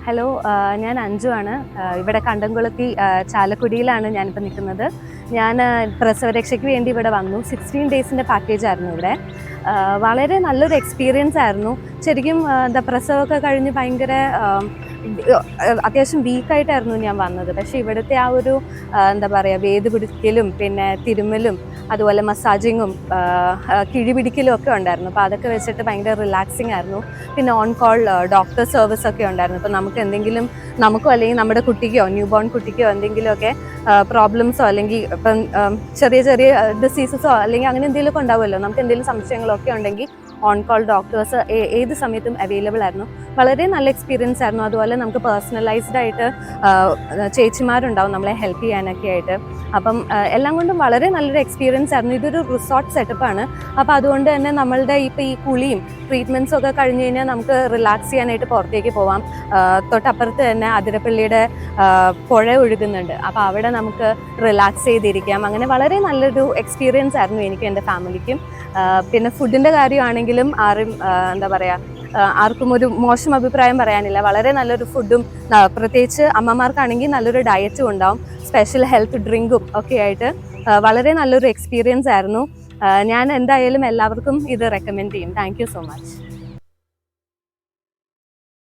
Hello, ഞാൻ അഞ്ജു ആണ്. ഇവിടെ കണ്ടംകുളത്തി ചാലക്കുടിയിലാണ് ഞാനിപ്പോൾ നിൽക്കുന്നത്. ഞാൻ പ്രസവരക്ഷയ്ക്ക് വേണ്ടി ഇവിടെ വന്നു. 16 ഡേയ്സിൻ്റെ പാക്കേജായിരുന്നു ഇവിടെ. വളരെ നല്ലൊരു എക്സ്പീരിയൻസ് ആയിരുന്നു. ശരിക്കും പ്രസവമൊക്കെ കഴിഞ്ഞ് ഭയങ്കര അത്യാവശ്യം വീക്കായിട്ടായിരുന്നു ഞാൻ വന്നത്. പക്ഷേ ഇവിടുത്തെ ആ ഒരു വേദ് പിടിക്കലും പിന്നെ തിരുമ്മലും അതുപോലെ മസാജിങ്ങും കിഴിപിടിക്കലും ഒക്കെ ഉണ്ടായിരുന്നു. അപ്പോൾ അതൊക്കെ വെച്ചിട്ട് ഭയങ്കര റിലാക്സിങ് ആയിരുന്നു. പിന്നെ ഓൺ കോൾ ഡോക്ടർ സർവീസ് ഒക്കെ ഉണ്ടായിരുന്നു. ഇപ്പോൾ നമുക്ക് എന്തെങ്കിലും നമുക്കോ അല്ലെങ്കിൽ നമ്മുടെ കുട്ടിക്കോ ന്യൂ ബോൺ കുട്ടിക്കോ എന്തെങ്കിലുമൊക്കെ പ്രോബ്ലംസോ അല്ലെങ്കിൽ ഇപ്പം ചെറിയ ചെറിയ ഡിസീസസോ അല്ലെങ്കിൽ അങ്ങനെ എന്തെങ്കിലുമൊക്കെ ഉണ്ടാവുമല്ലോ, നമുക്ക് എന്തെങ്കിലും സംശയങ്ങളൊക്കെ ഉണ്ടെങ്കിൽ ഓൺ കോൾ ഡോക്ടേഴ്സ് ഏത് സമയത്തും അവൈലബിൾ ആയിരുന്നു. വളരെ നല്ല എക്സ്പീരിയൻസ് ആയിരുന്നു. അതുപോലെ നമുക്ക് പേഴ്സണലൈസ്ഡ് ആയിട്ട് ചേച്ചിമാരുണ്ടാവും നമ്മളെ ഹെൽപ്പ് ചെയ്യാനൊക്കെ ആയിട്ട്. അപ്പം എല്ലാം കൊണ്ടും വളരെ നല്ലൊരു എക്സ്പീരിയൻസ് ആയിരുന്നു. ഇതൊരു റിസോർട്ട് സെറ്റപ്പാണ്. അപ്പോൾ അതുകൊണ്ട് തന്നെ നമ്മളുടെ ഇപ്പോൾ ഈ കുളിയും ട്രീറ്റ്മെൻറ്റ്സും ഒക്കെ കഴിഞ്ഞ് കഴിഞ്ഞാൽ നമുക്ക് റിലാക്സ് ചെയ്യാനായിട്ട് പുറത്തേക്ക് പോവാം. തൊട്ടപ്പുറത്ത് തന്നെ അതിരപ്പള്ളിയുടെ പുഴ ഒഴുകുന്നുണ്ട്. അപ്പോൾ അവിടെ നമുക്ക് റിലാക്സ് ചെയ്തിരിക്കാം. അങ്ങനെ വളരെ നല്ലൊരു എക്സ്പീരിയൻസ് ആയിരുന്നു എനിക്കും എൻ്റെ ഫാമിലിക്കും. പിന്നെ ഫുഡിൻ്റെ കാര്യമാണെങ്കിലും ആർക്കും ഒരു മോശം അഭിപ്രായം പറയാനില്ല. വളരെ നല്ലൊരു ഫുഡും പ്രത്യേകിച്ച് അമ്മമാർക്കാണെങ്കിൽ നല്ലൊരു ഡയറ്റും ഉണ്ടാവും. സ്പെഷ്യൽ ഹെൽത്ത് ഡ്രിങ്കും ഒക്കെ ആയിട്ട് വളരെ നല്ലൊരു എക്സ്പീരിയൻസ് ആയിരുന്നു. ഞാൻ എന്തായാലും എല്ലാവർക്കും ഇത് റെക്കമെൻഡ് ചെയ്യും. Thank you so much.